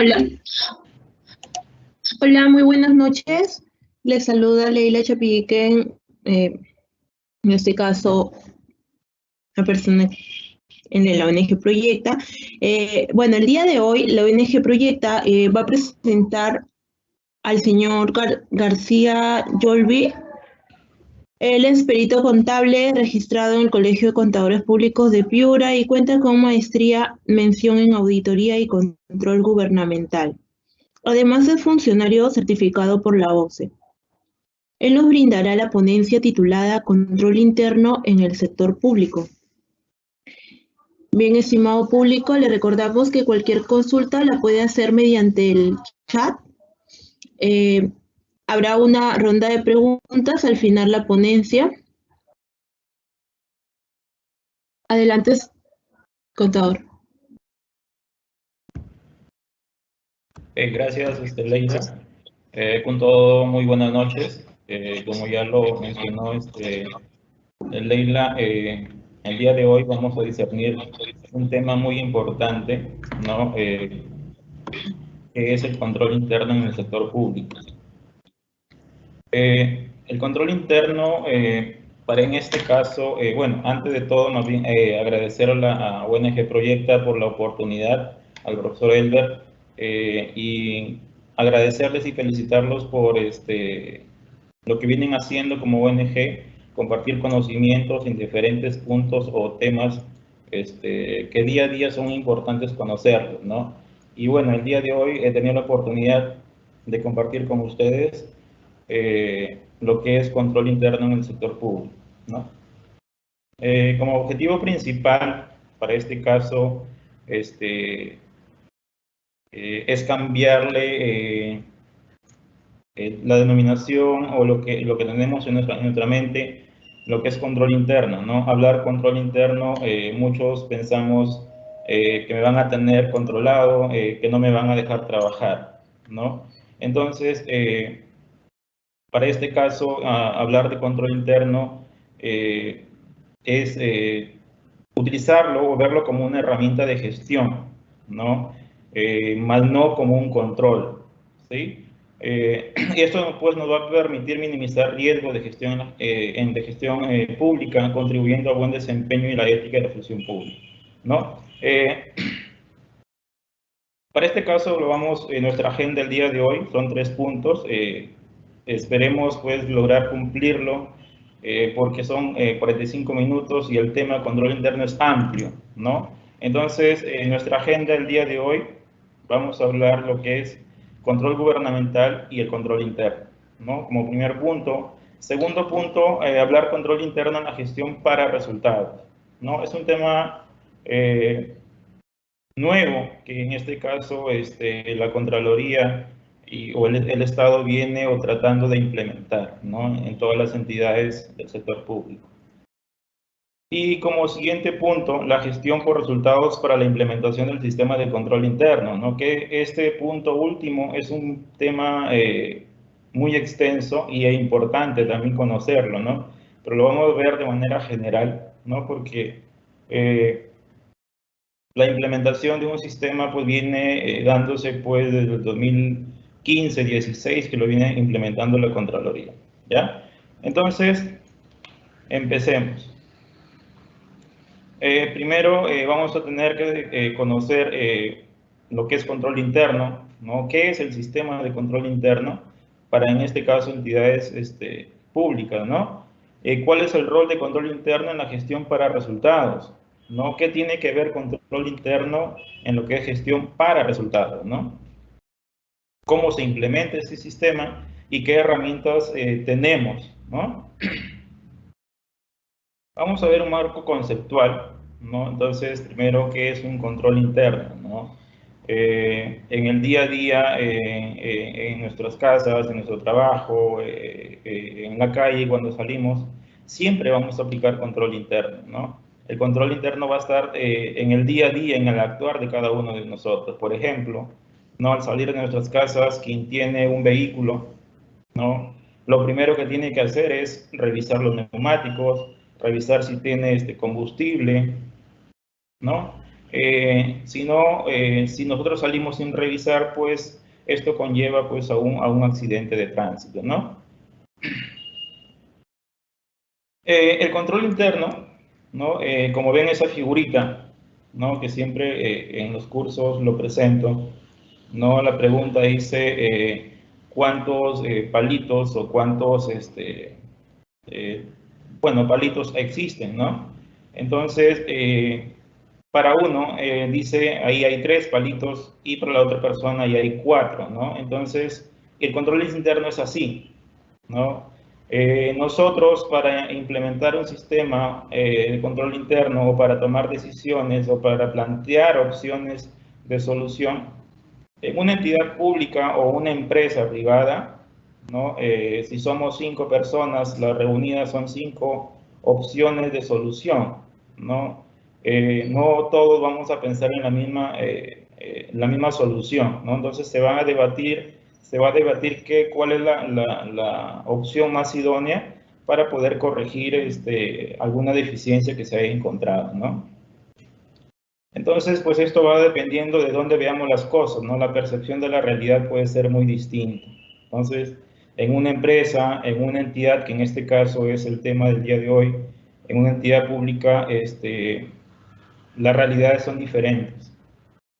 Hola, hola, muy buenas noches. Les saluda Leila Chapiguiquen, en este caso, la persona en la ONG Proyecta. Bueno, el día de hoy la ONG Proyecta va a presentar al señor García Yolvi. Él es perito contable registrado en el Colegio de Contadores Públicos de Piura y cuenta con maestría, mención en auditoría y control gubernamental. Además es funcionario certificado por la OCE. Él nos brindará la ponencia titulada Control interno en el sector público. Bien, estimado público, le recordamos que cualquier consulta la puede hacer mediante el chat. Habrá una ronda de preguntas al final la ponencia. Adelante, contador. Gracias, Leila. Con todo, muy buenas noches. Como ya lo mencionó Leila, el día de hoy vamos a discernir un tema muy importante, ¿no? Que es el control interno en el sector público. El control interno, para en este caso, bueno, antes de todo, más bien agradecer a ONG Proyecta por la oportunidad, al profesor Elber, y agradecerles y felicitarlos por lo que vienen haciendo como ONG, compartir conocimientos en diferentes puntos o temas que día a día son importantes conocerlos, ¿no? Y bueno, el día de hoy he tenido la oportunidad de compartir con ustedes lo que es control interno en el sector público, ¿no? Como objetivo principal para este caso, es cambiarle la denominación o lo que tenemos en nuestra mente, lo que es control interno, ¿no? Hablar control interno, muchos pensamos que me van a tener controlado, que no me van a dejar trabajar, ¿no? Entonces, para este caso, hablar de control interno es utilizarlo o verlo como una herramienta de gestión, ¿no? Más no como un control, ¿sí? Y esto pues, nos va a permitir minimizar riesgos de gestión, pública, contribuyendo al buen desempeño y la ética de la función pública, ¿no? Para este caso, lo vamos en nuestra agenda el día de hoy, son 3 puntos. Esperemos pues lograr cumplirlo porque son 45 minutos y el tema control interno es amplio, ¿no? Entonces, en nuestra agenda el día de hoy vamos a hablar lo que es control gubernamental y el control interno, ¿no? Como primer punto. Segundo punto, hablar control interno en la gestión para resultados, ¿no? Es un tema nuevo que en este caso la Contraloría o el Estado viene o tratando de implementar, ¿no? En todas las entidades del sector público. Y como siguiente punto, la gestión por resultados para la implementación del sistema de control interno, ¿no? Que este punto último es un tema muy extenso y es importante también conocerlo, ¿no? Pero lo vamos a ver de manera general, ¿no? Porque la implementación de un sistema pues viene dándose pues desde el 2015-16 que lo viene implementando la Contraloría, ¿ya? Entonces, empecemos. Primero vamos a tener que conocer lo que es control interno, ¿no? ¿Qué es el sistema de control interno para en este caso entidades públicas, ¿no? ¿Cuál es el rol de control interno en la gestión para resultados? ¿No? ¿Qué tiene que ver control interno en lo que es gestión para resultados, ¿no? ¿Cómo se implementa ese sistema y qué herramientas tenemos, ¿no? Vamos a ver un marco conceptual, ¿no? Entonces, primero, ¿qué es un control interno, ¿no? En el día a día, en nuestras casas, en nuestro trabajo, en la calle, cuando salimos, siempre vamos a aplicar control interno, ¿no? El control interno va a estar en el día a día, en el actuar de cada uno de nosotros. Por ejemplo, ¿no? Al salir de nuestras casas, quien tiene un vehículo, ¿no? Lo primero que tiene que hacer es revisar los neumáticos, revisar si tiene combustible, ¿no? Si nosotros salimos sin revisar, pues esto conlleva pues a un accidente de tránsito, ¿no? El control interno, ¿no? Como ven esa figurita, ¿no? Que siempre en los cursos lo presento, ¿no? La pregunta dice cuántos palitos o cuántos, bueno, palitos existen, ¿no? Entonces, para uno dice ahí hay 3 palitos y para la otra persona ahí hay 4, ¿no? Entonces, el control interno es así, ¿no? Nosotros para implementar un sistema de control interno o para tomar decisiones o para plantear opciones de solución en una entidad pública o una empresa privada, ¿no? Si somos 5 personas, las reunidas son 5 opciones de solución, ¿no? No todos vamos a pensar en la misma solución, ¿no? Entonces se va a debatir cuál es la opción más idónea para poder corregir alguna deficiencia que se haya encontrado, ¿no? Entonces, pues esto va dependiendo de dónde veamos las cosas, ¿no? La percepción de la realidad puede ser muy distinta. Entonces, en una empresa, en una entidad, que en este caso es el tema del día de hoy, en una entidad pública, las realidades son diferentes,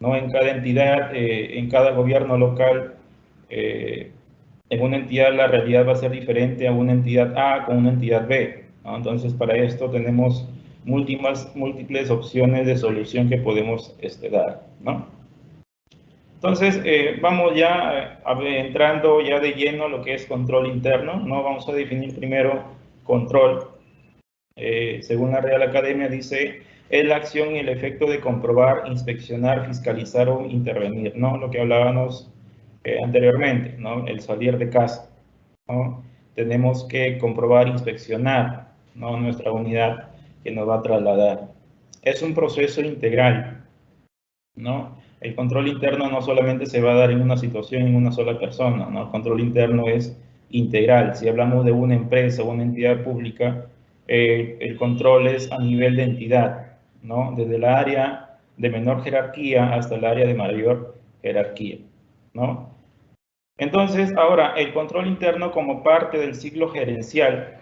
¿no? En cada entidad, en cada gobierno local, en una entidad la realidad va a ser diferente a una entidad A con una entidad B, ¿no? Entonces, para esto tenemos múltiples opciones de solución que podemos dar, ¿no? Entonces, vamos ya entrando ya de lleno a lo que es control interno, ¿no? Vamos a definir primero control. Según la Real Academia dice, es la acción y el efecto de comprobar, inspeccionar, fiscalizar o intervenir, ¿no? Lo que hablábamos anteriormente, ¿no? El salir de casa, ¿no? Tenemos que comprobar, inspeccionar, ¿no? Nuestra unidad que nos va a trasladar. Es un proceso integral, ¿no? El control interno no solamente se va a dar en una situación, en una sola persona, ¿no? El control interno es integral. Si hablamos de una empresa o una entidad pública, el control es a nivel de entidad, ¿no? Desde el área de menor jerarquía hasta el área de mayor jerarquía, ¿no? Entonces, ahora, el control interno como parte del ciclo gerencial,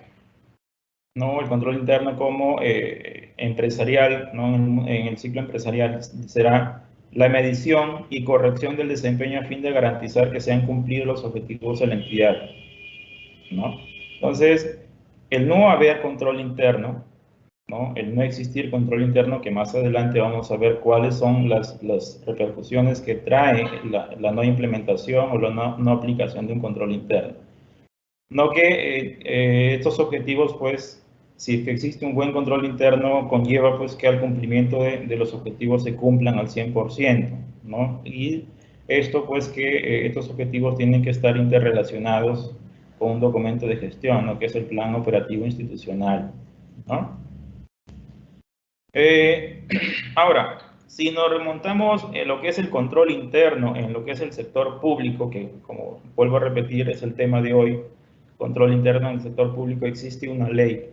¿no? El control interno como empresarial, ¿no? En el ciclo empresarial será la medición y corrección del desempeño a fin de garantizar que sean cumplidos los objetivos de la entidad, ¿no? Entonces, el no haber control interno, ¿no? El no existir control interno, que más adelante vamos a ver cuáles son las repercusiones que trae la no implementación o la no aplicación de un control interno. No que estos objetivos, pues, si existe un buen control interno, conlleva pues que al cumplimiento de los objetivos se cumplan al 100%, ¿no? Y esto pues que estos objetivos tienen que estar interrelacionados con un documento de gestión, ¿no? Que es el plan operativo institucional, ¿no? Ahora, si nos remontamos en lo que es el control interno, en lo que es el sector público, que como vuelvo a repetir es el tema de hoy, control interno en el sector público, existe una ley,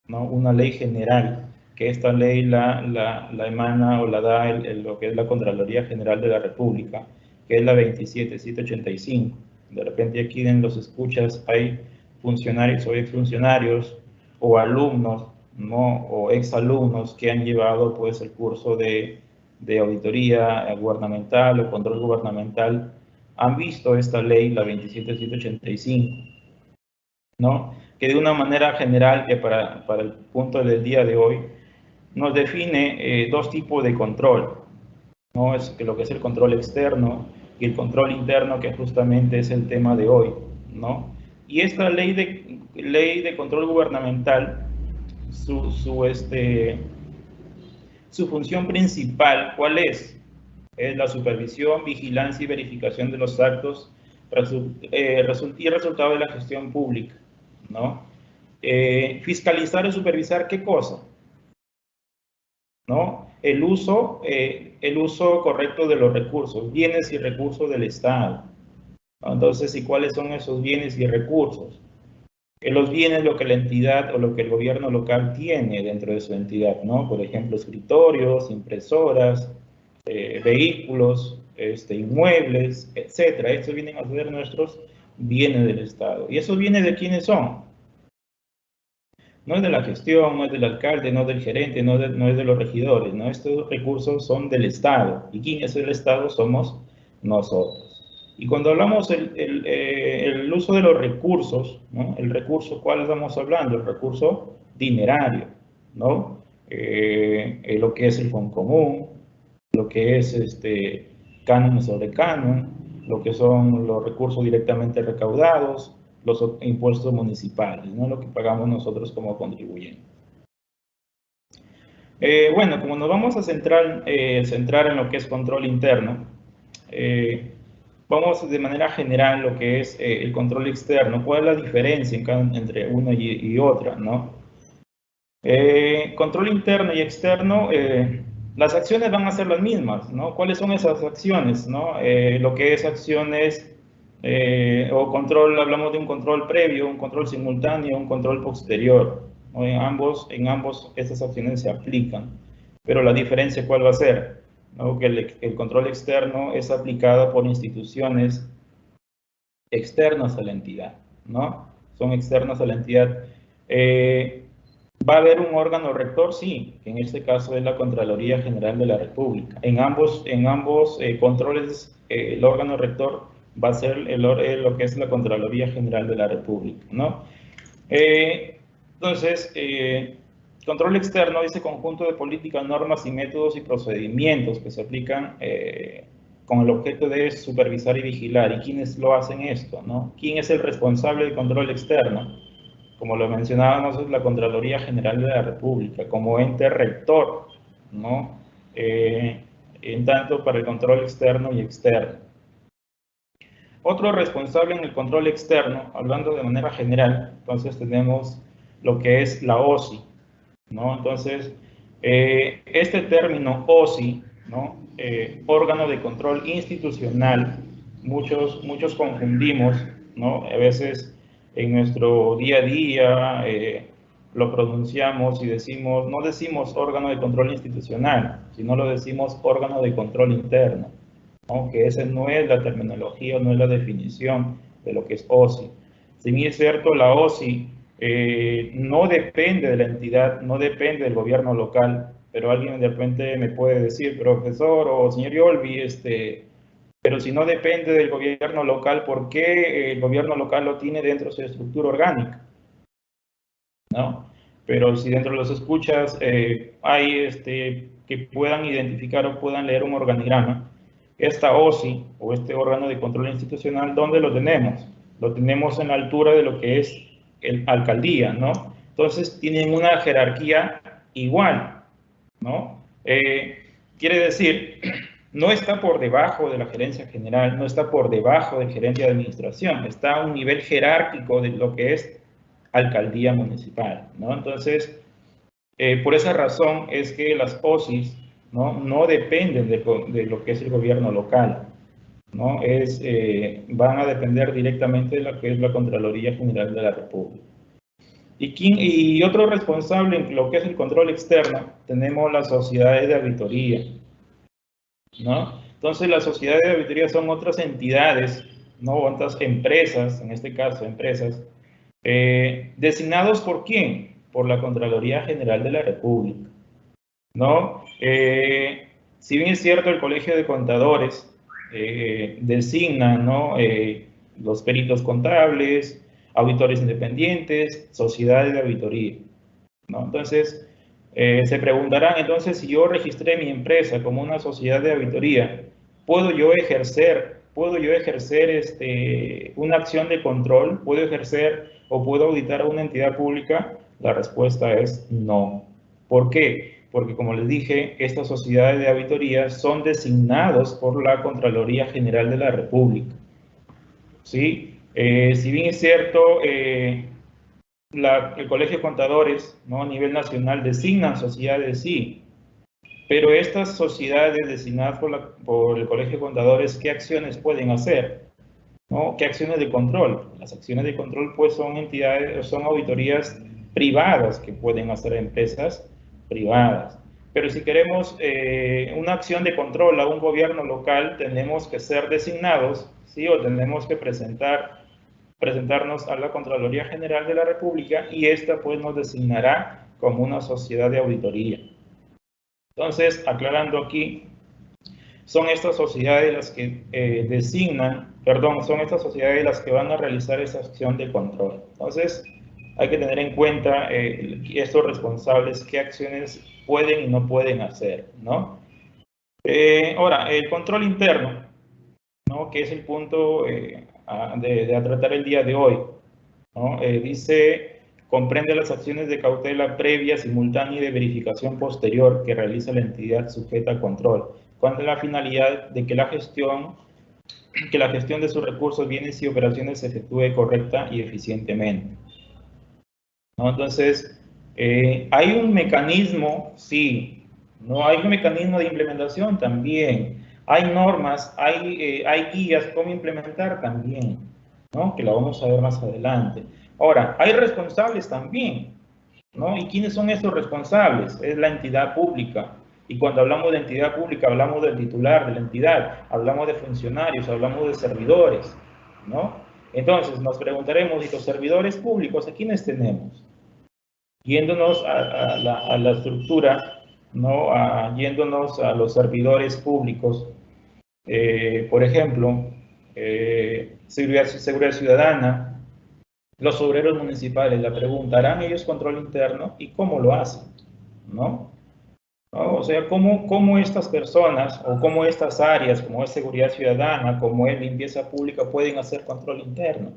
¿no? Una ley general, que esta ley la emana o la da lo que es la Contraloría General de la República, que es la 27785. De repente aquí en los escuchas hay funcionarios o exfuncionarios o alumnos, ¿no? O exalumnos que han llevado pues el curso de auditoría gubernamental o control gubernamental, han visto esta ley, la 27785, ¿no? Que de una manera general, que para el punto del día de hoy, nos define 2 tipos de control, ¿no? Es que lo que es el control externo y el control interno, que justamente es el tema de hoy, ¿no? Y esta ley de control gubernamental, su función principal, ¿cuál es? Es la supervisión, vigilancia y verificación de los actos y resultado de la gestión pública, ¿no? Fiscalizar o supervisar, ¿qué cosa? ¿No? El uso correcto de los recursos, bienes y recursos del Estado, ¿no? Entonces, ¿y cuáles son esos bienes y recursos? Los bienes, lo que la entidad o lo que el gobierno local tiene dentro de su entidad, ¿no? Por ejemplo, escritorios, impresoras, vehículos, inmuebles, etcétera. Estos vienen a ser nuestros bienes del Estado. ¿Y esos bienes de quiénes son? No es de la gestión, no es del alcalde, no es del gerente, no es de los regidores, ¿no? Estos recursos son del Estado. ¿Y quién es el Estado? Somos nosotros. Y cuando hablamos el uso de los recursos, ¿no? El recurso, ¿cuál estamos hablando? El recurso dinerario, ¿no? Lo que es el Foncomún, lo que es cánon sobre canon, lo que son los recursos directamente recaudados, los impuestos municipales, ¿no? Lo que pagamos nosotros como contribuyentes. Bueno, como nos vamos a centrar en lo que es control interno, vamos de manera general lo que es el control externo. ¿Cuál es la diferencia entre una y otra, ¿no? Control interno y externo, las acciones van a ser las mismas, ¿no? ¿Cuáles son esas acciones, no? Lo que es acciones o control, hablamos de un control previo, un control simultáneo, un control posterior, ¿no? En ambos estas acciones se aplican, pero la diferencia ¿cuál va a ser? ¿No? Que el control externo es aplicado por instituciones externas a la entidad, ¿no? Son externas a la entidad. ¿Va a haber un órgano rector? Sí, que en este caso es la Contraloría General de la República. En ambos controles, el órgano rector va a ser lo que es la Contraloría General de la República, ¿no? Entonces, control externo dice conjunto de políticas, normas y métodos y procedimientos que se aplican con el objeto de supervisar y vigilar. ¿Y quiénes lo hacen esto, no? ¿Quién es el responsable del control externo? Como lo mencionábamos, es la Contraloría General de la República, como ente rector, ¿no? En tanto para el control externo y externo. Otro responsable en el control externo, hablando de manera general, entonces tenemos lo que es la OSI, ¿no? Entonces, este término OSI, ¿no? Órgano de control institucional, muchos confundimos, ¿no? A veces en nuestro día a día lo pronunciamos y no decimos órgano de control institucional, sino lo decimos órgano de control interno, ¿no? Que esa no es la terminología, no es la definición de lo que es OSI. Si bien es cierto, la OSI no depende de la entidad, no depende del gobierno local, pero alguien de repente me puede decir, profesor o señor Yolvi, pero si no depende del gobierno local, ¿por qué el gobierno local lo tiene dentro de su estructura orgánica? ¿No? Pero si dentro de los escuchas hay que puedan identificar o puedan leer un organigrama, esta OSI o este órgano de control institucional, ¿dónde lo tenemos? Lo tenemos en la altura de lo que es la alcaldía, ¿no? Entonces tienen una jerarquía igual, ¿no? Quiere decir, no está por debajo de la gerencia general, no está por debajo del gerente de administración, está a un nivel jerárquico de lo que es alcaldía municipal, ¿no? Entonces, por esa razón es que las OSIs no dependen de lo que es el gobierno local, ¿no? Van a depender directamente de lo que es la Contraloría General de la República. Y otro responsable en lo que es el control externo, tenemos las sociedades de auditoría, ¿no? Entonces, las sociedades de auditoría son otras entidades, ¿no? Otras empresas, en este caso, empresas, ¿designados por quién? Por la Contraloría General de la República, ¿no? Si bien es cierto, el Colegio de Contadores designa, ¿no? Los peritos contables, auditores independientes, sociedades de auditoría, ¿no? Entonces, se preguntarán, entonces, si yo registré mi empresa como una sociedad de auditoría, ¿puedo yo ejercer una acción de control? ¿Puedo ejercer o puedo auditar a una entidad pública? La respuesta es no. ¿Por qué? Porque, como les dije, estas sociedades de auditoría son designados por la Contraloría General de la República, ¿sí? Si bien es cierto, el Colegio de Contadores, ¿no? A nivel nacional designan sociedades, sí, pero estas sociedades designadas por el Colegio de Contadores, ¿qué acciones pueden hacer? ¿no? ¿Qué acciones de control? Las acciones de control pues son entidades, son auditorías privadas que pueden hacer empresas privadas. Pero si queremos una acción de control a un gobierno local, tenemos que ser designados, ¿sí? O tenemos que presentarnos a la Contraloría General de la República y esta pues nos designará como una sociedad de auditoría. Entonces, aclarando aquí, son estas sociedades las que son estas sociedades las que van a realizar esa acción de control. Entonces, hay que tener en cuenta estos responsables, qué acciones pueden y no pueden hacer, ¿no? Ahora, el control interno, ¿no? Que es el punto a tratar el día de hoy, ¿no? Dice, comprende las acciones de cautela previa, simultánea y de verificación posterior que realiza la entidad sujeta a control, con la finalidad de que la gestión de sus recursos, bienes y operaciones se efectúe correcta y eficientemente, ¿no? Entonces, hay un mecanismo, sí, ¿no? Hay un mecanismo de implementación también, hay normas, hay guías cómo implementar también, ¿no? Que la vamos a ver más adelante. Ahora, hay responsables también, ¿no? ¿Y quiénes son esos responsables? Es la entidad pública. Y cuando hablamos de entidad pública, hablamos del titular de la entidad, hablamos de funcionarios, hablamos de servidores, ¿no? Entonces, nos preguntaremos, ¿y los servidores públicos a quiénes tenemos? Yéndonos a la estructura, ¿no? Yéndonos a los servidores públicos, por ejemplo, seguridad ciudadana, los obreros municipales, la pregunta, ¿harán ellos control interno y cómo lo hacen? ¿No? ¿No? O sea, ¿cómo estas personas o cómo estas áreas, como es seguridad ciudadana, como es limpieza pública, pueden hacer control interno?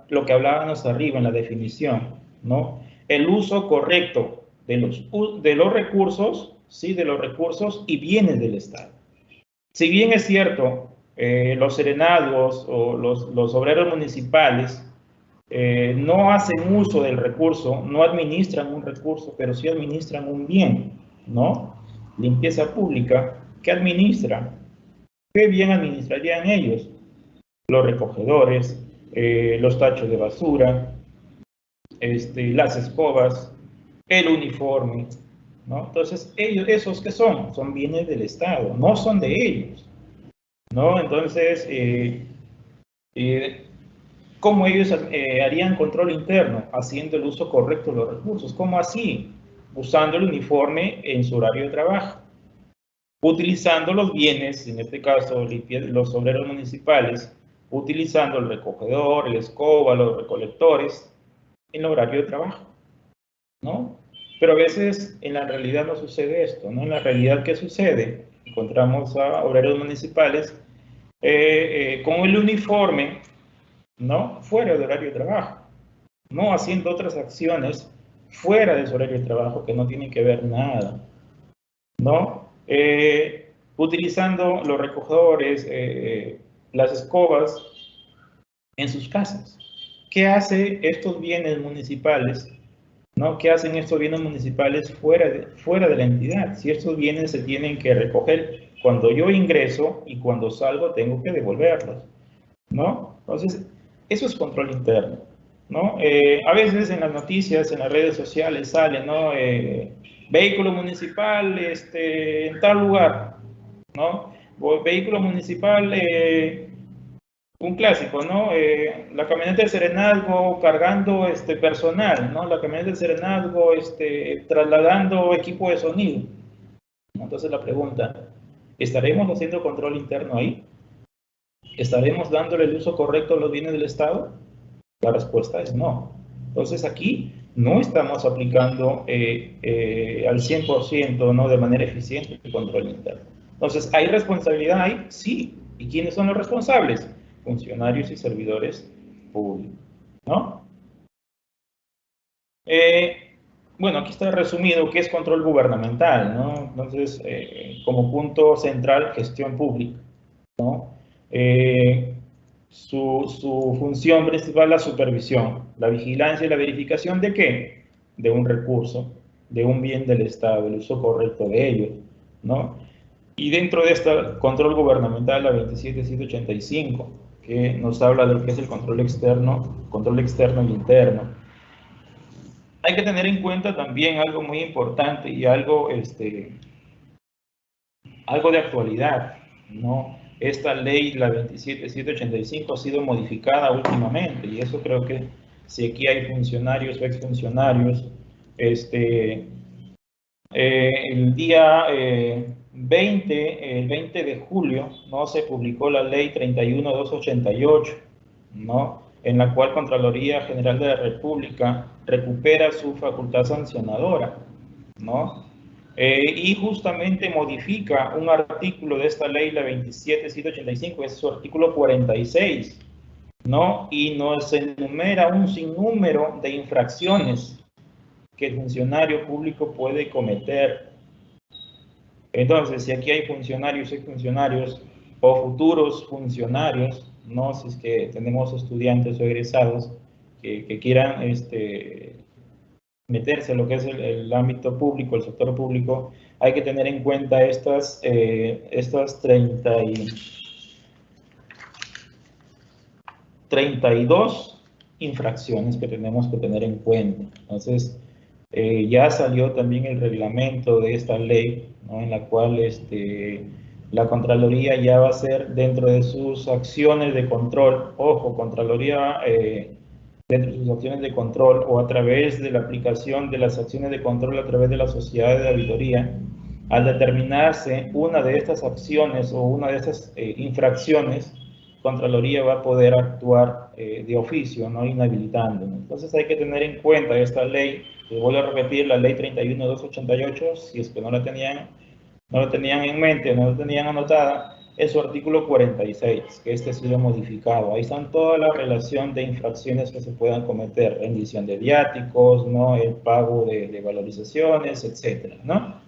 Lo que hablábamos arriba en la definición, ¿no? El uso correcto de los recursos, ¿sí? De los recursos y bienes del Estado. Si bien es cierto, los serenazgos o los obreros municipales no hacen uso del recurso, no administran un recurso, pero sí administran un bien, ¿no? Limpieza pública, ¿qué administran? ¿Qué bien administrarían ellos? Los recogedores, los tachos de basura, las escobas, el uniforme, ¿no? Entonces, ¿esos qué son? Son bienes del Estado, no son de ellos, ¿no? Entonces, ¿cómo ellos harían control interno? Haciendo el uso correcto de los recursos. ¿Cómo así? Usando el uniforme en su horario de trabajo. Utilizando los bienes, en este caso los obreros municipales, utilizando el recogedor, la escoba, los recolectores, en el horario de trabajo, ¿no? Pero a veces en la realidad no sucede esto, ¿no? En la realidad, ¿qué sucede? Encontramos a obreros municipales con el uniforme, ¿no? Fuera de horario de trabajo, no haciendo otras acciones fuera de su horario de trabajo que no tienen que ver nada, ¿no? Utilizando los recogedores, las escobas en sus casas. ¿Qué hace estos bienes municipales? ¿No? ¿Qué hacen estos bienes municipales fuera de la entidad? Si estos bienes se tienen que recoger cuando yo ingreso y cuando salgo tengo que devolverlos, ¿no? Entonces, eso es control interno, ¿no? A veces en las noticias, en las redes sociales sale, ¿no? Vehículo municipal en tal lugar, ¿no? Vehículo municipal, un clásico, ¿no? La camioneta de serenazgo cargando personal, ¿no? La camioneta de serenazgo trasladando equipo de sonido. Entonces la pregunta, ¿estaremos haciendo control interno ahí? ¿Estaremos dándole el uso correcto a los bienes del Estado? La respuesta es no. Entonces aquí no estamos aplicando al 100%, ¿no? De manera eficiente el control interno. Entonces, ¿hay responsabilidad ahí? Sí. ¿Y quiénes son los responsables? Funcionarios y servidores públicos, ¿no? Bueno, aquí está resumido qué es control gubernamental, ¿no? Entonces, como punto central, gestión pública, ¿no? Su función principal es la supervisión, la vigilancia y la verificación ¿de qué? De un recurso, de un bien del Estado, el uso correcto de ello, ¿no? Y dentro de este control gubernamental, la 27785, que nos habla de lo que es el control externo y interno. Hay que tener en cuenta también algo muy importante y algo de actualidad, ¿no? Esta ley, la 27785, ha sido modificada últimamente, y eso creo que si aquí hay funcionarios o exfuncionarios, el día 20 de julio, ¿no?, se publicó la ley 31288, ¿no?, en la cual Contraloría General de la República recupera su facultad sancionadora, ¿no? Y justamente modifica un artículo de esta ley, la 27785, es su artículo 46, ¿no? Y nos enumera un sinnúmero de infracciones que el funcionario público puede cometer. Entonces, si aquí hay funcionarios, exfuncionarios o futuros funcionarios, ¿no?, si es que tenemos estudiantes o egresados que quieran meterse en lo que es el ámbito público, el sector público, hay que tener en cuenta estas 32 infracciones que tenemos que tener en cuenta. Entonces, ya salió también el reglamento de esta ley, ¿no?, en la cual la Contraloría ya va a ser dentro de sus acciones de control. Ojo, Contraloría dentro de sus acciones de control o a través de la aplicación de las acciones de control a través de las sociedades de auditoría, al determinarse una de estas acciones o una de estas infracciones, Contraloría va a poder actuar de oficio, no inhabilitando. Entonces hay que tener en cuenta esta ley, que voy a repetir, la ley 31288, si es que no la tenían en mente, no la tenían anotada, es su artículo 46, que ha sido modificado. Ahí están toda la relación de infracciones que se puedan cometer, rendición de viáticos, ¿no?, el pago de valorizaciones, etcétera, ¿no?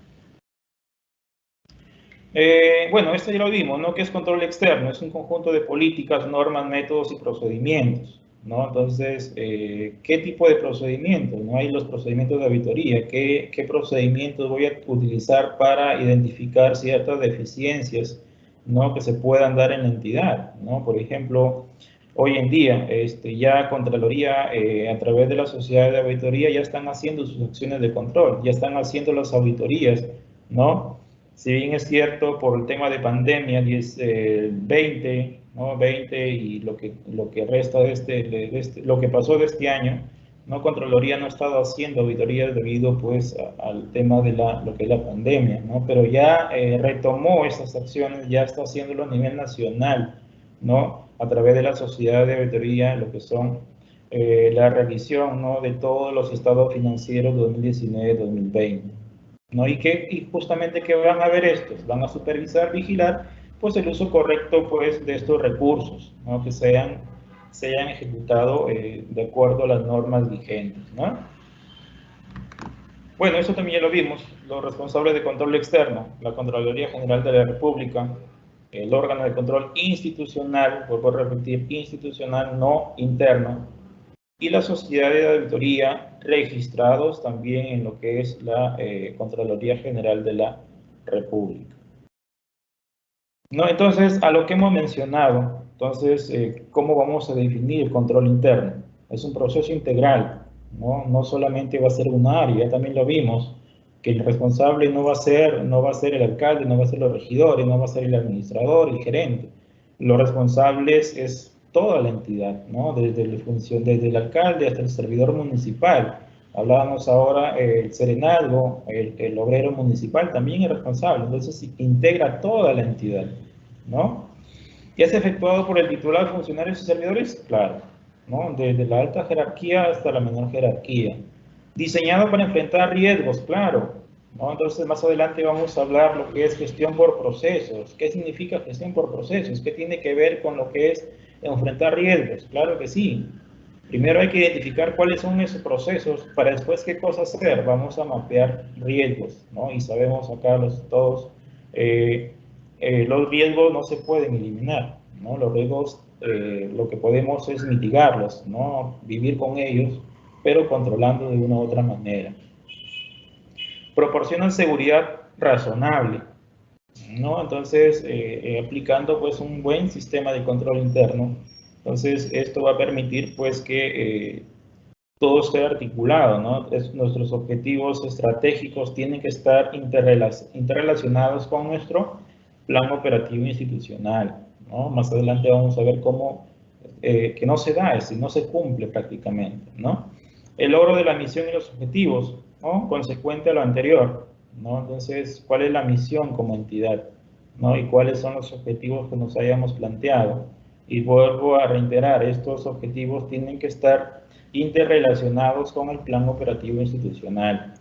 Bueno, esto ya lo vimos, ¿no?, que es control externo, es un conjunto de políticas, normas, métodos y procedimientos, ¿no? Entonces, ¿qué tipo de procedimientos? ¿No? Hay los procedimientos de auditoría. ¿Qué procedimientos voy a utilizar para identificar ciertas deficiencias, ¿no?, que se puedan dar en la entidad, ¿no? Por ejemplo, hoy en día, ya Contraloría, a través de la sociedad de auditoría, ya están haciendo sus acciones de control, ya están haciendo las auditorías, ¿no? Si bien es cierto, por el tema de pandemia, 20, ¿no?, 20 y lo que resta lo que pasó de este año, ¿no?, Contraloría no ha estado haciendo auditorías debido, pues, al tema de lo que es la pandemia, ¿no? Pero ya retomó esas acciones, ya está haciéndolo a nivel nacional, ¿no?, a través de la sociedad de auditoría, lo que son la revisión, ¿no?, de todos los estados financieros 2019-2020. ¿No? Y justamente, ¿qué van a ver estos? Van a supervisar, vigilar, pues, el uso correcto, pues, de estos recursos, ¿no?, que se hayan ejecutado de acuerdo a las normas vigentes, ¿no? Bueno, eso también ya lo vimos. Los responsables de control externo, la Contraloría General de la República, el órgano de control institucional, vuelvo a repetir, institucional, no interno, y las sociedades de auditoría registrados también en lo que es la Contraloría General de la República. ¿No? Entonces, a lo que hemos mencionado, entonces, ¿cómo vamos a definir control interno? Es un proceso integral, ¿no? No solamente va a ser un área, ya también lo vimos, que el responsable no va a ser el alcalde, no va a ser los regidores, no va a ser el administrador, el gerente. Los responsables es toda la entidad, ¿no? Desde el alcalde hasta el servidor municipal. Hablábamos ahora, el serenazgo, el obrero municipal también es responsable, entonces integra toda la entidad, ¿no? ¿Ya es efectuado por el titular, funcionarios y servidores? Claro, ¿no? Desde la alta jerarquía hasta la menor jerarquía. Diseñado para enfrentar riesgos, claro, ¿no? Entonces, más adelante vamos a hablar lo que es gestión por procesos. ¿Qué significa gestión por procesos? ¿Qué tiene que ver con lo que es enfrentar riesgos? Claro que sí. Primero hay que identificar cuáles son esos procesos para después qué cosas hacer. Vamos a mapear riesgos, ¿no? Y sabemos acá todos, los riesgos no se pueden eliminar, ¿no? Los riesgos, lo que podemos es mitigarlos, ¿no? Vivir con ellos, pero controlando de una u otra manera. Proporcionan seguridad razonable, ¿no? Entonces, aplicando, pues, un buen sistema de control interno, Entonces, esto va a permitir pues que todo esté articulado, ¿no? Nuestros objetivos estratégicos tienen que estar interrelacionados con nuestro plan operativo institucional, ¿no? Más adelante vamos a ver cómo que no se da, es decir, no se cumple prácticamente, ¿no? El logro de la misión y los objetivos, ¿no? Consecuente a lo anterior, ¿no? Entonces, ¿cuál es la misión como entidad, ¿no? Y cuáles son los objetivos que nos hayamos planteado. Y vuelvo a reiterar, estos objetivos tienen que estar interrelacionados con el plan operativo institucional.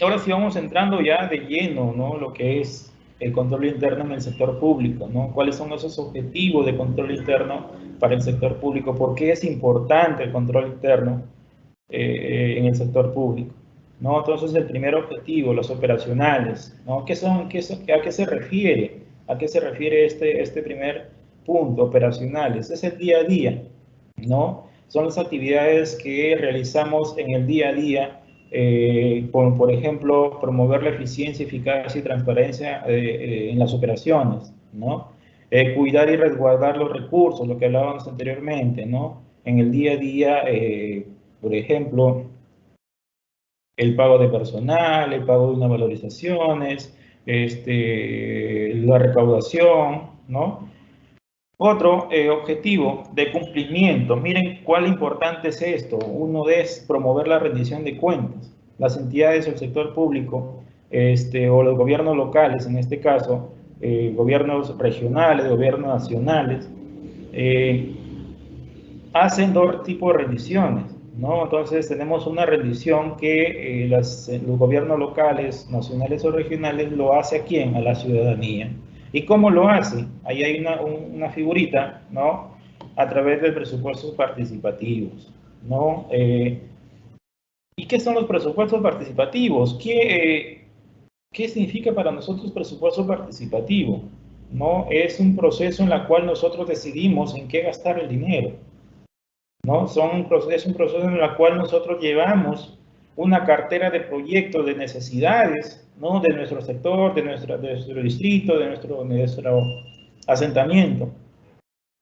Ahora sí vamos entrando ya de lleno, ¿no? Lo que es el control interno en el sector público, ¿no? ¿Cuáles son esos objetivos de control interno para el sector público? ¿Por qué es importante el control interno en el sector público? ¿No? Entonces, el primer objetivo, los operacionales, ¿no? ¿A qué se refiere? ¿A qué se refiere este primer punto, operacionales? Es el día a día, ¿no? Son las actividades que realizamos en el día a día, como por ejemplo, promover la eficiencia, eficacia y transparencia en las operaciones, ¿no? Cuidar y resguardar los recursos, lo que hablábamos anteriormente, ¿no? En el día a día, por ejemplo, el pago de personal, el pago de unas valorizaciones, la recaudación, ¿no? Otro objetivo de cumplimiento, miren cuál importante es esto. Uno es promover la rendición de cuentas. Las entidades del sector público o los gobiernos locales, en este caso, gobiernos regionales, gobiernos nacionales, hacen dos tipos de rendiciones, ¿no? Entonces tenemos una rendición que los gobiernos locales, nacionales o regionales lo hace ¿a quién? A la ciudadanía. ¿Y cómo lo hace? Ahí hay una figurita, ¿no? A través de presupuestos participativos, ¿no? ¿Y qué son los presupuestos participativos? ¿Qué significa para nosotros presupuesto participativo? ¿No? Es un proceso en el cual nosotros decidimos en qué gastar el dinero, ¿no? Es un proceso en el cual nosotros llevamos una cartera de proyectos, de necesidades, ¿no? De nuestro sector, de nuestro distrito, de nuestro asentamiento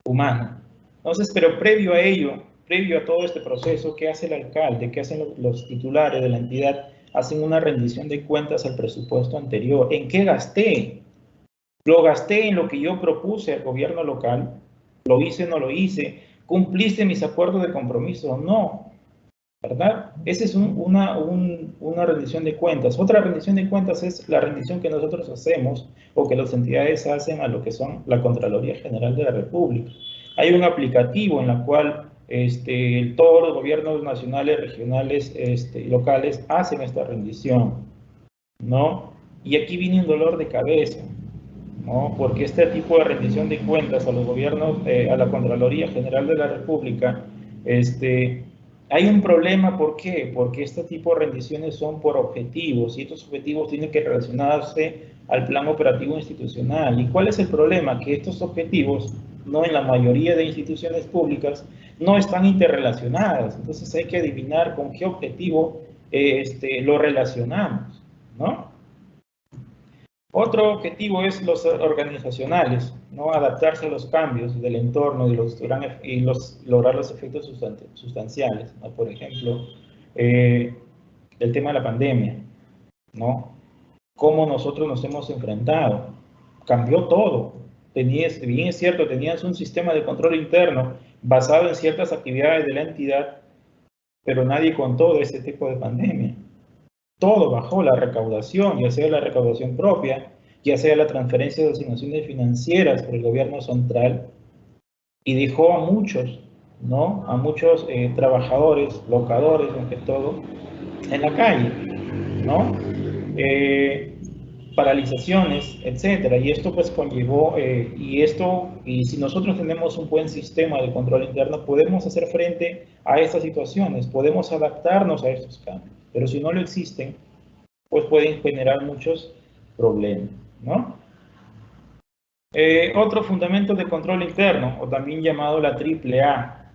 humano. Entonces, pero previo a ello, previo a todo este proceso, ¿qué hace el alcalde? ¿Qué hacen los titulares de la entidad? Hacen una rendición de cuentas al presupuesto anterior. ¿En qué gasté? ¿Lo gasté en lo que yo propuse al gobierno local? ¿Lo hice o no lo hice? ¿Cumpliste mis acuerdos de compromiso o no? ¿Verdad? Esa es una rendición de cuentas. Otra rendición de cuentas es la rendición que nosotros hacemos o que las entidades hacen a lo que son la Contraloría General de la República. Hay un aplicativo en el cual todos los gobiernos nacionales, regionales y locales hacen esta rendición, ¿no? Y aquí viene un dolor de cabeza, ¿no? Porque este tipo de rendición de cuentas a los gobiernos, a la Contraloría General de la República, hay un problema. ¿Por qué? Porque este tipo de rendiciones son por objetivos y estos objetivos tienen que relacionarse al plan operativo institucional. ¿Y cuál es el problema? Que estos objetivos, no en la mayoría de instituciones públicas, no están interrelacionadas. Entonces hay que adivinar con qué objetivo lo relacionamos, ¿no? Otro objetivo es los organizacionales, ¿no? Adaptarse a los cambios del entorno y lograr los efectos sustanciales, ¿no? Por ejemplo, el tema de la pandemia, ¿no? Cómo nosotros nos hemos enfrentado. Cambió todo. Bien es cierto, tenías un sistema de control interno basado en ciertas actividades de la entidad, pero nadie contó de ese tipo de pandemia. Todo bajó, la recaudación, ya sea la recaudación propia, ya sea la transferencia de asignaciones financieras por el gobierno central, y dejó a muchos, ¿no? A muchos trabajadores, locadores, entre todo, en la calle, ¿no? Paralizaciones, etcétera. Y esto pues conllevó, y si nosotros tenemos un buen sistema de control interno, podemos hacer frente a estas situaciones, podemos adaptarnos a estos cambios. Pero si no lo existen, pues pueden generar muchos problemas, ¿no? Otro fundamento de control interno, o también llamado la AAA,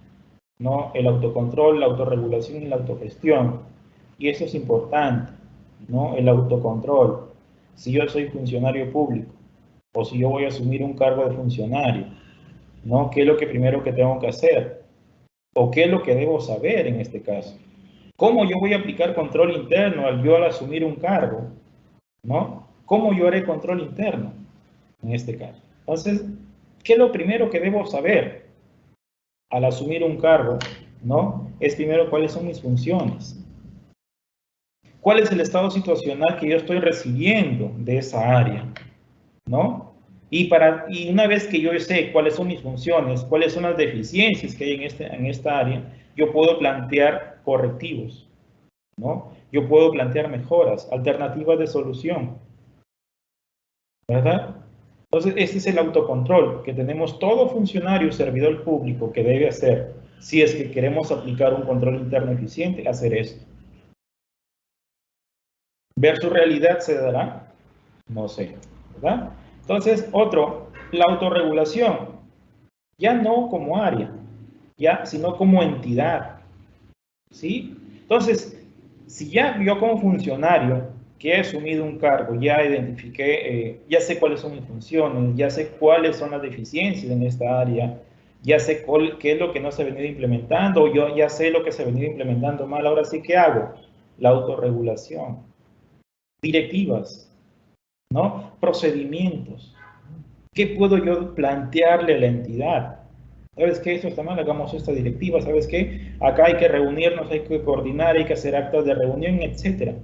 ¿no? El autocontrol, la autorregulación y la autogestión. Y eso es importante, ¿no? El autocontrol. Si yo soy funcionario público, o si yo voy a asumir un cargo de funcionario, ¿no? ¿Qué es lo que primero que tengo que hacer? ¿O qué es lo que debo saber en este caso? ¿Cómo yo voy a aplicar control interno al asumir un cargo? ¿No? ¿Cómo yo haré control interno en este caso? Entonces, ¿qué es lo primero que debo saber al asumir un cargo? ¿No? Es primero cuáles son mis funciones. ¿Cuál es el estado situacional que yo estoy recibiendo de esa área? ¿No? Y una vez que yo sé cuáles son mis funciones, cuáles son las deficiencias que hay en esta área, yo puedo plantear correctivos, ¿no? Yo puedo plantear mejoras, alternativas de solución, ¿verdad? Entonces, este es el autocontrol que tenemos todo funcionario, servidor público que debe hacer si es que queremos aplicar un control interno eficiente, hacer esto. ¿Ver su realidad se dará? No sé, ¿verdad? Entonces, otro, la autorregulación, ya no como área, ya, sino como entidad, ¿sí? Entonces, si ya yo como funcionario que he asumido un cargo, ya identifiqué, ya sé cuáles son mis funciones, ya sé cuáles son las deficiencias en esta área, ya sé qué es lo que no se ha venido implementando, yo ya sé lo que se ha venido implementando mal, ahora sí, ¿qué hago? La autorregulación, directivas, ¿no? Procedimientos. ¿Qué puedo yo plantearle a la entidad? ¿Sabes qué? Esto está mal, hagamos esta directiva. ¿Sabes qué? Acá hay que reunirnos, hay que coordinar, hay que hacer actas de reunión, etcétera.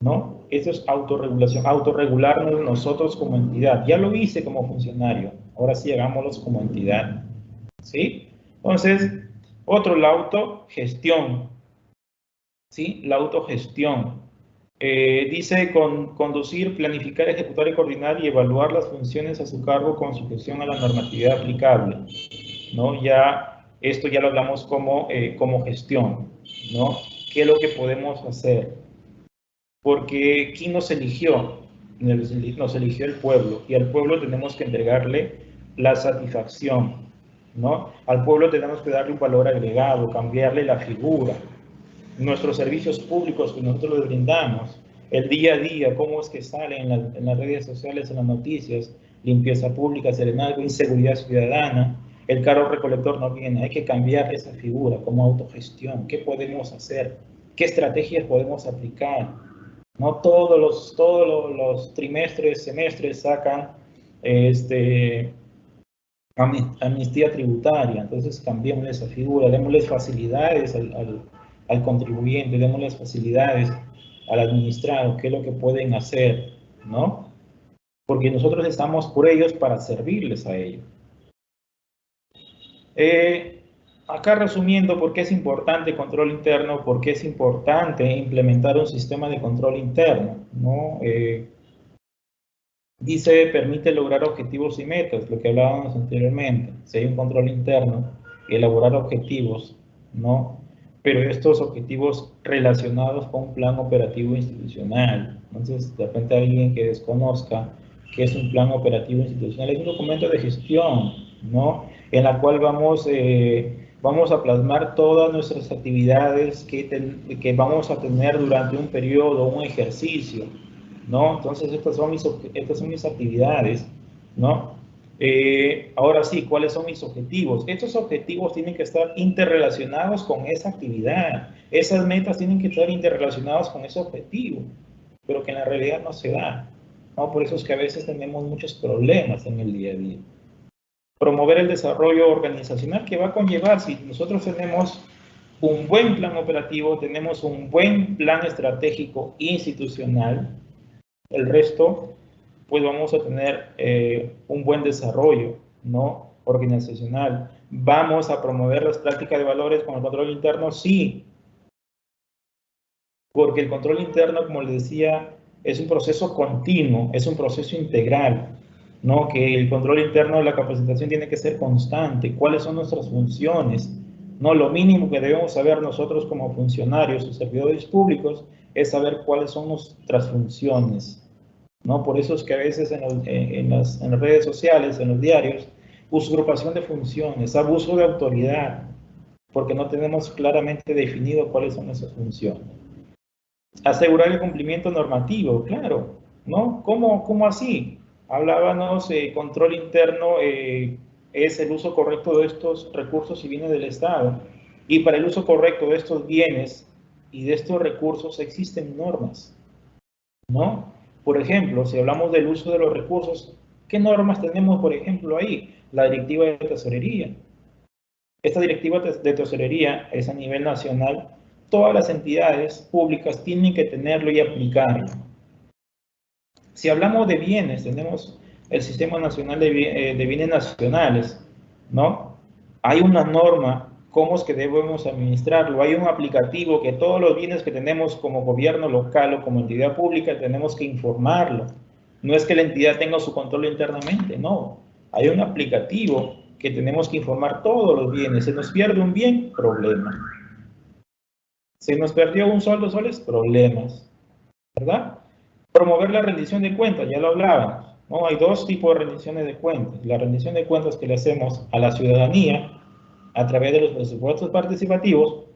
¿No? Eso es autorregulación, autorregularnos nosotros como entidad. Ya lo hice como funcionario, ahora sí hagámoslo como entidad. ¿Sí? Entonces, otro, la autogestión. ¿Sí? La autogestión. Dice conducir, planificar, ejecutar y coordinar y evaluar las funciones a su cargo con sujeción a la normatividad aplicable, ¿no? Ya, esto ya lo hablamos como gestión, ¿no? ¿Qué es lo que podemos hacer? Porque ¿quién nos eligió? Nos eligió el pueblo, y al pueblo tenemos que entregarle la satisfacción, ¿no? Al pueblo tenemos que darle un valor agregado, cambiarle la figura, nuestros servicios públicos que nosotros les brindamos, el día a día, cómo es que sale en las redes sociales, en las noticias, limpieza pública, serenazgo, inseguridad ciudadana, el carro recolector no viene, hay que cambiar esa figura como autogestión, ¿qué podemos hacer? ¿Qué estrategias podemos aplicar? No todos los trimestres, semestres sacan amnistía tributaria, entonces cambiemos esa figura, démosles facilidades al contribuyente, démosles facilidades al administrado, qué es lo que pueden hacer, ¿no? Porque nosotros estamos por ellos para servirles a ellos. Acá resumiendo por qué es importante control interno, por qué es importante implementar un sistema de control interno, ¿no? Dice, permite lograr objetivos y metas, lo que hablábamos anteriormente. Si hay un control interno, elaborar objetivos, ¿no? Pero estos objetivos relacionados con un plan operativo institucional. Entonces, de repente alguien que desconozca qué es un plan operativo institucional, es un documento de gestión, ¿no? En la cual vamos a plasmar todas nuestras actividades que vamos a tener durante un periodo, un ejercicio, ¿no? Entonces, estas son mis actividades, ¿no? Ahora sí, ¿cuáles son mis objetivos? Estos objetivos tienen que estar interrelacionados con esa actividad. Esas metas tienen que estar interrelacionadas con ese objetivo, pero que en la realidad no se da, ¿no? Por eso es que a veces tenemos muchos problemas en el día a día. Promover el desarrollo organizacional que va a conllevar, si nosotros tenemos un buen plan operativo, tenemos un buen plan estratégico institucional, el resto, pues vamos a tener un buen desarrollo, ¿no? Organizacional. ¿Vamos a promover las prácticas de valores con el control interno? Sí, porque el control interno, como les decía, es un proceso continuo, es un proceso integral, ¿no? Que el control interno, la capacitación tiene que ser constante. ¿Cuáles son nuestras funciones? No, lo mínimo que debemos saber nosotros como funcionarios o servidores públicos es saber cuáles son nuestras funciones, ¿no? Por eso es que a veces en las redes sociales, en los diarios, usurpación de funciones, abuso de autoridad, porque no tenemos claramente definido cuáles son esas funciones. Asegurar el cumplimiento normativo, claro, ¿no? ¿Cómo así? Hablábamos de control interno, es el uso correcto de estos recursos y bienes del Estado. Y para el uso correcto de estos bienes y de estos recursos existen normas, ¿no? Por ejemplo, si hablamos del uso de los recursos, ¿qué normas tenemos, por ejemplo, ahí? La Directiva de Tesorería. Esta Directiva de Tesorería es a nivel nacional. Todas las entidades públicas tienen que tenerlo y aplicarlo. Si hablamos de bienes, tenemos el Sistema Nacional de Bienes Nacionales, ¿no? Hay una norma, cómo es que debemos administrarlo. Hay un aplicativo que todos los bienes que tenemos como gobierno local o como entidad pública tenemos que informarlo. No es que la entidad tenga su control internamente, no. Hay un aplicativo que tenemos que informar todos los bienes. Se nos pierde un bien, problema. Se nos perdió un sueldo, soles, problemas, ¿verdad? Promover la rendición de cuentas, ya lo hablábamos, ¿no? Hay dos tipos de rendiciones de cuentas. La rendición de cuentas que le hacemos a la ciudadanía a través de los presupuestos participativos,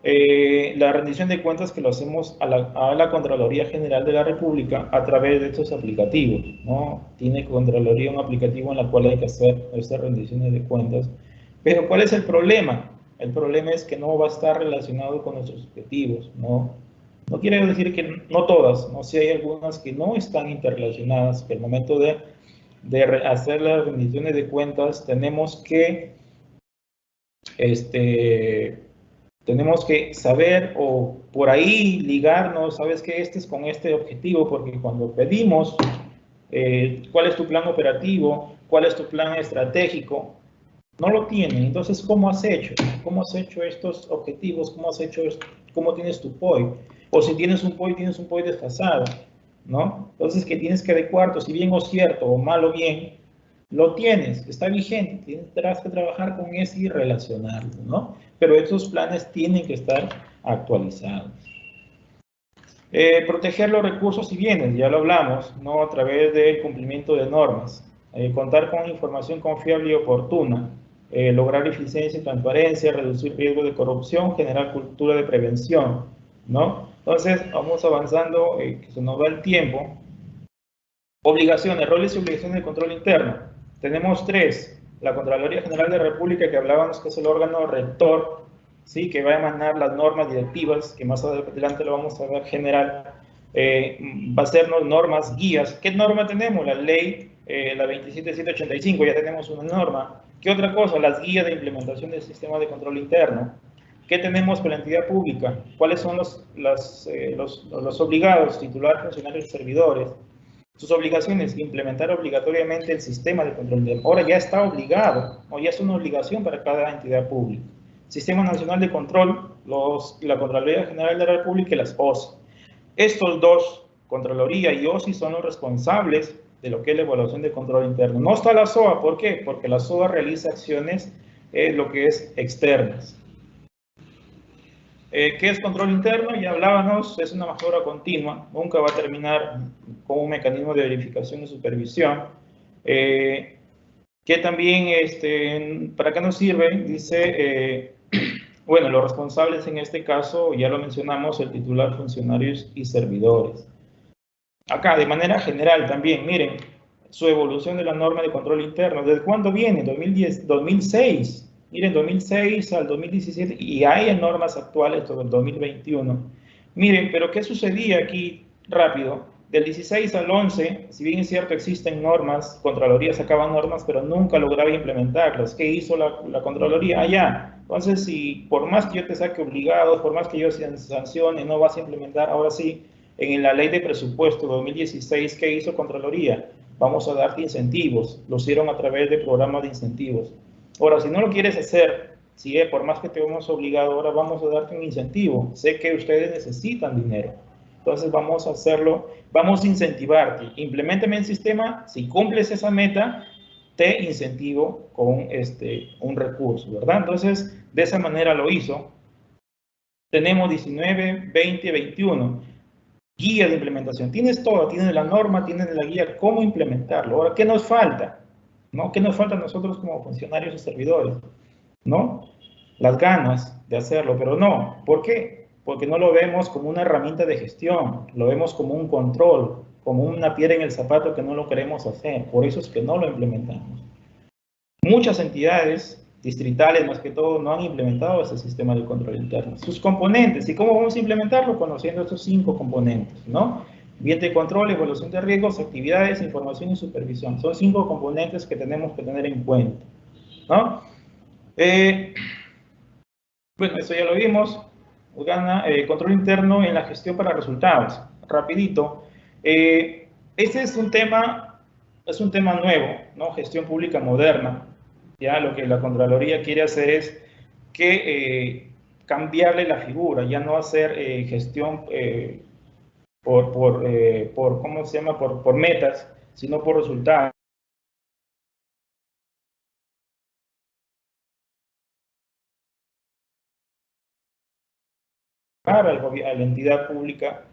la rendición de cuentas que lo hacemos a la Contraloría General de la República a través de estos aplicativos, ¿no? Tiene Contraloría un aplicativo en el cual hay que hacer estas rendiciones de cuentas. Pero ¿cuál es el problema? El problema es que no va a estar relacionado con nuestros objetivos, ¿no? No quiere decir que no todas, ¿no? Si hay algunas que no están interrelacionadas, que al momento de hacer las rendiciones de cuentas tenemos que saber o por ahí ligarnos, sabes que este es con este objetivo, porque cuando pedimos cuál es tu plan operativo, cuál es tu plan estratégico, no lo tienen. Entonces, ¿cómo has hecho? ¿Cómo has hecho estos objetivos? ¿Cómo has hecho esto? ¿Cómo tienes tu POI? O si tienes un POI desfasado, ¿no? Entonces, que tienes que adecuarte, si bien o cierto o mal o bien, lo tienes, está vigente, tendrás que trabajar con eso y relacionarlo, ¿no? Pero estos planes tienen que estar actualizados. Proteger los recursos y bienes, ya lo hablamos, ¿no? A través del cumplimiento de normas. Contar con información confiable y oportuna. Lograr eficiencia y transparencia, reducir riesgo de corrupción, generar cultura de prevención, ¿no? Entonces, vamos avanzando, que se nos va el tiempo. Obligaciones, roles y obligaciones de control interno. Tenemos tres. La Contraloría General de la República, que hablábamos que es el órgano rector, ¿sí? Que va a emanar las normas directivas, que más adelante lo vamos a ver general. Va a hacernos normas, guías. ¿Qué norma tenemos? La ley, la 27785, ya tenemos una norma. ¿Qué otra cosa? Las guías de implementación del sistema de control interno. ¿Qué tenemos con la entidad pública? ¿Cuáles son los obligados, titulares, funcionarios y servidores? Sus obligaciones, implementar obligatoriamente el sistema de control interno. Ahora ya está obligado, o ya es una obligación para cada entidad pública. Sistema Nacional de Control, la Contraloría General de la República y las OSI. Estos dos, Contraloría y OSI, son los responsables de lo que es la evaluación de control interno. No está la SOA, ¿por qué? Porque la SOA realiza acciones, lo que es externas. ¿Qué es control interno? Ya hablábamos, es una mejora continua, nunca va a terminar con un mecanismo de verificación y supervisión. Que también, ¿para qué nos sirve? Dice, bueno, los responsables en este caso, ya lo mencionamos, el titular, funcionarios y servidores. Acá, de manera general también, miren, su evolución de la norma de control interno. ¿Desde cuándo viene? 2006. Miren, 2006 al 2017, y hay normas actuales todo el 2021. Miren, pero ¿qué sucedía aquí? Rápido. Del 16 al 11, si bien es cierto existen normas, Contraloría sacaba normas, pero nunca lograba implementarlas. ¿Qué hizo la Contraloría? Allá. Entonces, si por más que yo te saque obligado, por más que yo sancione, no vas a implementar, ahora sí, en la ley de presupuesto 2016, ¿qué hizo Contraloría? Vamos a darte incentivos. Lo hicieron a través de programas de incentivos. Ahora, si no lo quieres hacer, si por más que te hemos obligado, ahora vamos a darte un incentivo. Sé que ustedes necesitan dinero. Entonces vamos a hacerlo, vamos a incentivarte. Implementame el sistema, si cumples esa meta, te incentivo con un recurso, ¿verdad? Entonces, de esa manera lo hizo. Tenemos 19, 20, 21. Guía de implementación. Tienes todo, tienes la norma, tienes la guía, cómo implementarlo. Ahora, ¿qué nos falta? ¿No? ¿Qué nos falta a nosotros como funcionarios y servidores? ¿No? Las ganas de hacerlo, pero no. ¿Por qué? Porque no lo vemos como una herramienta de gestión, lo vemos como un control, como una piedra en el zapato que no lo queremos hacer, por eso es que no lo implementamos. Muchas entidades distritales, más que todo, no han implementado este sistema de control interno. Sus componentes, ¿y cómo vamos a implementarlo? Conociendo estos 5 componentes, ¿no? Ambiente de control, evaluación de riesgos, actividades, información y supervisión. Son 5 componentes que tenemos que tener en cuenta, ¿no? Bueno, eso ya lo vimos. Control interno en la gestión para resultados. Rapidito. Este es un tema nuevo, ¿no? Gestión pública moderna. Ya lo que la Contraloría quiere hacer es que cambiarle la figura, ya no hacer gestión ¿cómo se llama? Por metas, sino por resultados. A la entidad pública,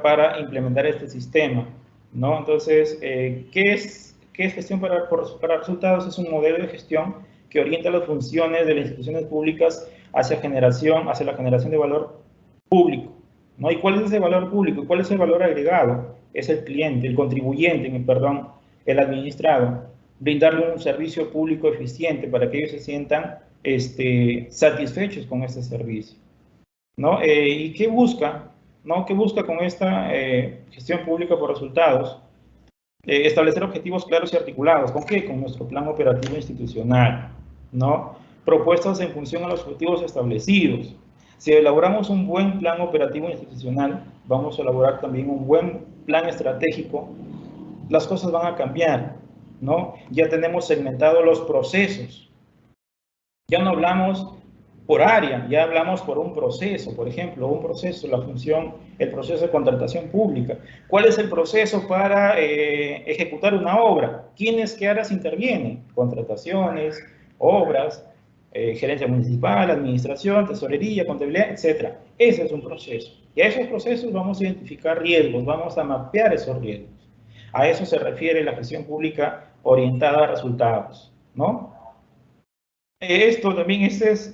para implementar este sistema, ¿no? Entonces, ¿qué es gestión para resultados? Es un modelo de gestión que orienta las funciones de las instituciones públicas hacia la generación de valor público, ¿no? ¿Y cuál es ese valor público? ¿Cuál es el valor agregado? Es el cliente, el contribuyente, perdón, el administrado. Brindarle un servicio público eficiente para que ellos se sientan satisfechos con este servicio, ¿no? ¿Y qué busca? ¿No? ¿Qué busca con esta gestión pública por resultados? Establecer objetivos claros y articulados. ¿Con qué? Con nuestro plan operativo institucional, ¿no? Propuestas en función a los objetivos establecidos. Si elaboramos un buen plan operativo institucional, vamos a elaborar también un buen plan estratégico, las cosas van a cambiar, ¿no? Ya tenemos segmentados los procesos. Ya no hablamos por área, ya hablamos por un proceso. Por ejemplo, un proceso, el proceso de contratación pública. ¿Cuál es el proceso para ejecutar una obra? ¿Quiénes, qué áreas intervienen? Contrataciones, obras, gerencia municipal, administración, tesorería, contabilidad, etc. Ese es un proceso. Y a esos procesos vamos a identificar riesgos, vamos a mapear esos riesgos. A eso se refiere la gestión pública orientada a resultados, ¿no? Esto también es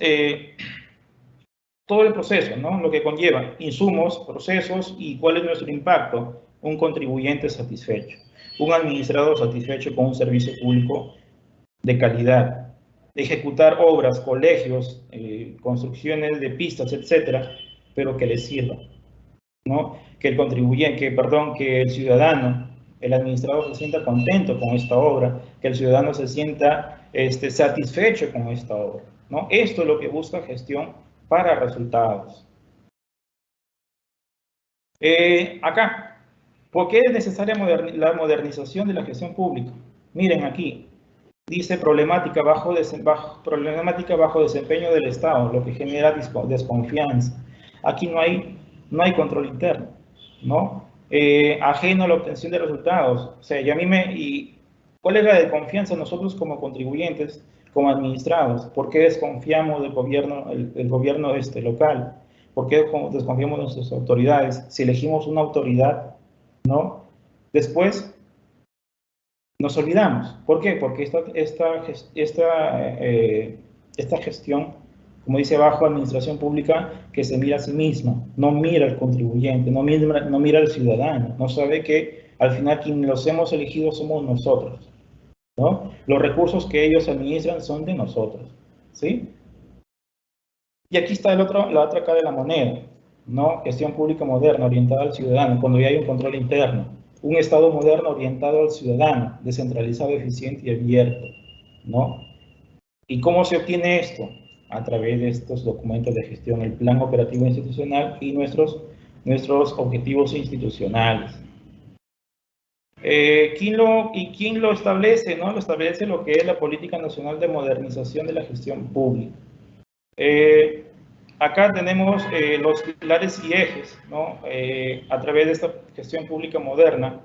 todo el proceso, ¿no? Lo que conlleva insumos, procesos y cuál es nuestro impacto. Un contribuyente satisfecho, un administrador satisfecho con un servicio público de calidad, ejecutar obras, colegios, construcciones de pistas, etcétera, pero que les sirva, ¿no? Que el ciudadano, el administrador se sienta contento con esta obra, que el ciudadano se sienta satisfecho con esta obra, ¿no? Esto es lo que busca gestión para resultados. Acá, ¿por qué es necesaria la modernización de la gestión pública? Miren aquí, dice problemática bajo desempeño del Estado, lo que genera desconfianza. Aquí no hay control interno, ¿no? Ajeno a la obtención de resultados. O sea, ¿cuál es la desconfianza nosotros como contribuyentes, como administrados? ¿Por qué desconfiamos del gobierno, el gobierno local? ¿Por qué desconfiamos de nuestras autoridades? Si elegimos una autoridad, ¿no? Después nos olvidamos. ¿Por qué? Porque esta gestión, como dice abajo, administración pública que se mira a sí misma, no mira al contribuyente, no mira al ciudadano, no sabe que al final quienes los hemos elegido somos nosotros, ¿no? Los recursos que ellos administran son de nosotros, ¿sí? Y aquí está la otra cara de la moneda, ¿no? Gestión pública moderna, orientada al ciudadano, cuando ya hay un control interno. Un Estado moderno orientado al ciudadano, descentralizado, eficiente y abierto, ¿no? ¿Y cómo se obtiene esto? A través de estos documentos de gestión, el plan operativo institucional y nuestros objetivos institucionales. ¿Quién lo establece? ¿No? Lo establece lo que es la Política Nacional de Modernización de la Gestión Pública. Acá tenemos los pilares y ejes, ¿no? A través de esta gestión pública moderna,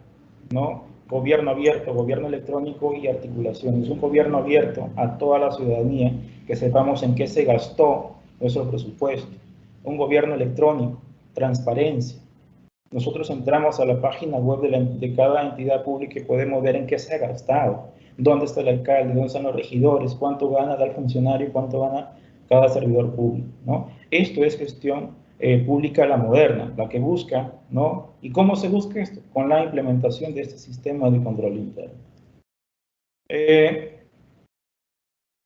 ¿no? Gobierno abierto, gobierno electrónico y articulación. Es un gobierno abierto a toda la ciudadanía, que sepamos en qué se gastó nuestro presupuesto. Un gobierno electrónico, transparencia. Nosotros entramos a la página web de cada entidad pública y podemos ver en qué se ha gastado, dónde está el alcalde, dónde están los regidores, cuánto gana tal funcionario, cuánto gana cada servidor público, ¿no? Esto es gestión pública a la moderna, la que busca, ¿no? ¿Y cómo se busca esto? Con la implementación de este sistema de control interno.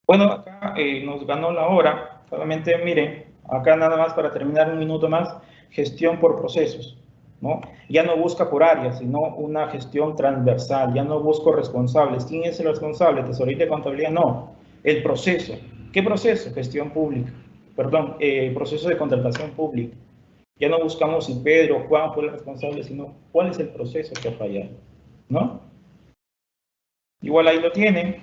Bueno, acá nos ganó la hora. Solamente miren, acá nada más para terminar un minuto más, gestión por procesos, ¿no? Ya no busca por áreas, sino una gestión transversal. Ya no busco responsables. ¿Quién es el responsable? ¿Tesorería y contabilidad? No. El proceso. ¿Qué proceso? Gestión pública. Perdón, proceso de contratación pública. Ya no buscamos si Pedro o Juan fue el responsable, sino cuál es el proceso que ha fallado, ¿no? Igual ahí lo tienen,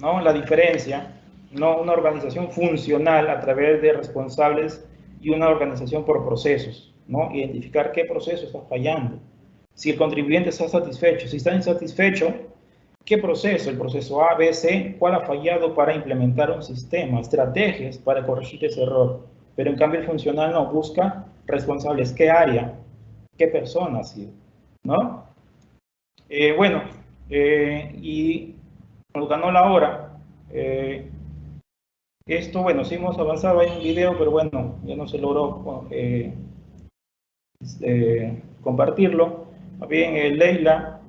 ¿no? La diferencia, ¿no? Una organización funcional a través de responsables y una organización por procesos, ¿no? Identificar qué proceso está fallando. Si el contribuyente está satisfecho, si está insatisfecho, ¿qué proceso? El proceso A, B, C, ¿cuál ha fallado para implementar un sistema? Estrategias para corregir ese error. Pero en cambio el funcional no busca responsables, ¿qué área? ¿Qué persona ha sido? ¿No? Bueno, y nos ganó la hora. Esto, bueno, sí hemos avanzado en un video, pero bueno, ya no se logró compartirlo. Bien, Leila,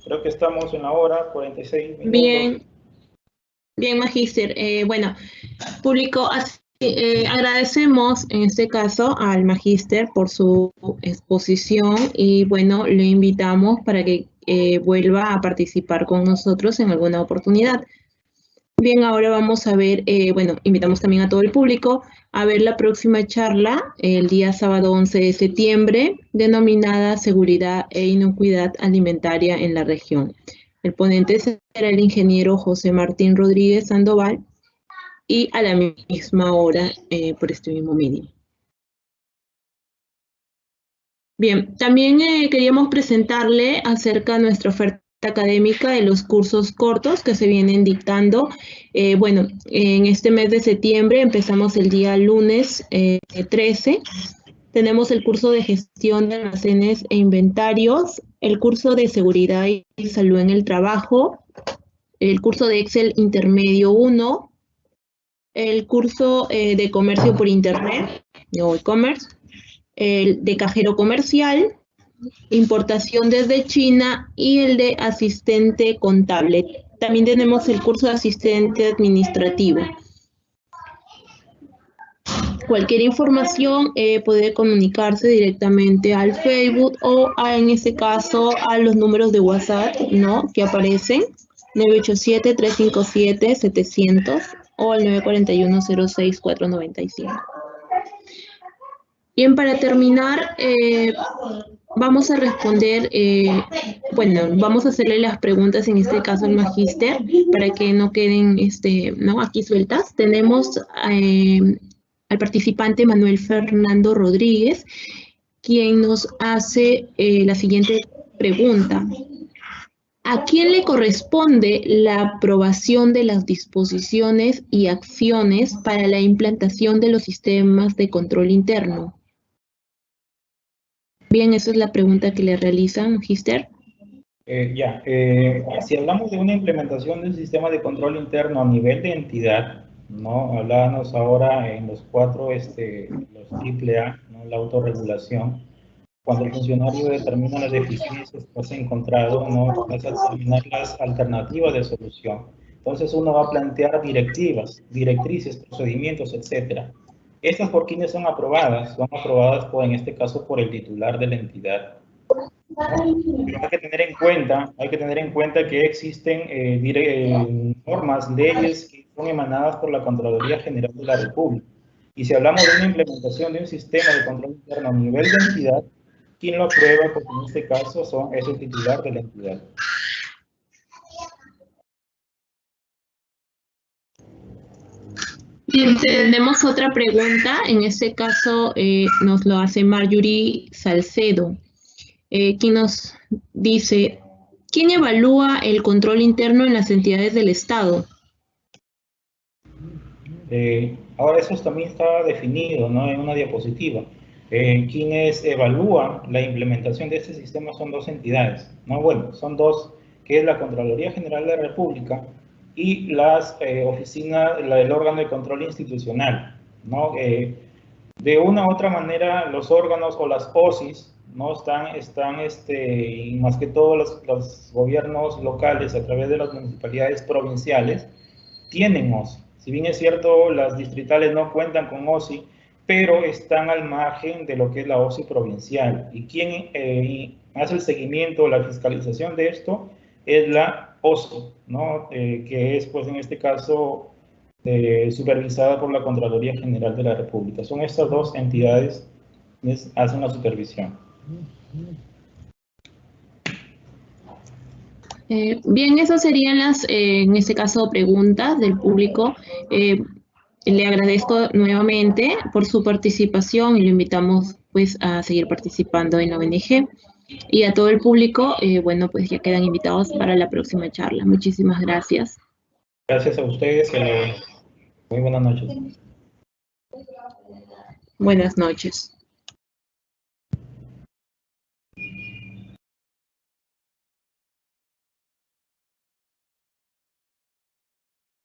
creo que estamos en la hora, 46 minutos. Bien, bien, Magíster. Bueno, público, agradecemos en este caso al Magíster por su exposición y bueno, le invitamos para que vuelva a participar con nosotros en alguna oportunidad. Bien, ahora vamos a ver, bueno, invitamos también a todo el público a ver la próxima charla el día sábado 11 de septiembre, denominada Seguridad e Inocuidad Alimentaria en la región. El ponente será el ingeniero José Martín Rodríguez Sandoval y a la misma hora por este mismo medio. Bien, también queríamos presentarle acerca de nuestra oferta académica de los cursos cortos que se vienen dictando. Bueno, en este mes de septiembre empezamos el día lunes 13. Tenemos el curso de gestión de almacenes e inventarios, el curso de seguridad y salud en el trabajo, el curso de Excel intermedio 1, el curso de comercio por internet o e-commerce, el de cajero comercial, importación desde China y el de asistente contable. También tenemos el curso de asistente administrativo. Cualquier información puede comunicarse directamente al Facebook o en este caso a los números de WhatsApp, ¿no?, que aparecen, 987-357-700 o al 941-06-495. Bien, para terminar, vamos a responder, bueno, vamos a hacerle las preguntas, en este caso al Magíster, para que no queden ¿no?, aquí sueltas. Tenemos al participante Manuel Fernando Rodríguez, quien nos hace la siguiente pregunta. ¿A quién le corresponde la aprobación de las disposiciones y acciones para la implantación de los sistemas de control interno? Bien, esa es la pregunta que le realizan, Magister. Si hablamos de una implementación de un sistema de control interno a nivel de entidad, ¿no? Hablábamos ahora en los 4, los AAA, ¿no?, la autorregulación. Cuando el funcionario determina las deficiencias que se ha encontrado, ¿no?, comienza a determinar las alternativas de solución. Entonces uno va a plantear directivas, directrices, procedimientos, etcétera. ¿Estas por quiénes son aprobadas? Son aprobadas, en este caso, por el titular de la entidad. Pero hay que tener en cuenta que existen normas, leyes que son emanadas por la Contraloría General de la República. Y si hablamos de una implementación de un sistema de control interno a nivel de entidad, ¿quién lo aprueba? Porque en este caso es el titular de la entidad. Bien, tenemos otra pregunta. En este caso nos lo hace Marjorie Salcedo, quien nos dice: ¿quién evalúa el control interno en las entidades del Estado? Ahora eso también está definido, ¿no?, en una diapositiva. Quienes evalúan la implementación de este sistema son 2 entidades, ¿no? Bueno, son 2, que es la Contraloría General de la República y las oficinas, el órgano de control institucional, ¿no? De una u otra manera, los órganos o las OSIs, ¿no? Y más que todo los gobiernos locales a través de las municipalidades provinciales tienen OSI. Si bien es cierto, las distritales no cuentan con OSI, pero están al margen de lo que es la OSI provincial. Y quien hace el seguimiento, la fiscalización de esto, es la OSI, ¿no? Que es, pues, en este caso, supervisada por la Contraloría General de la República. Son estas dos entidades que hacen la supervisión. Bien, esas serían las, en este caso, preguntas del público. Le agradezco nuevamente por su participación y lo invitamos pues a seguir participando en la ONG. Y a todo el público, bueno, pues ya quedan invitados para la próxima charla. Muchísimas gracias. Gracias a ustedes y muy buenas noches. Buenas noches.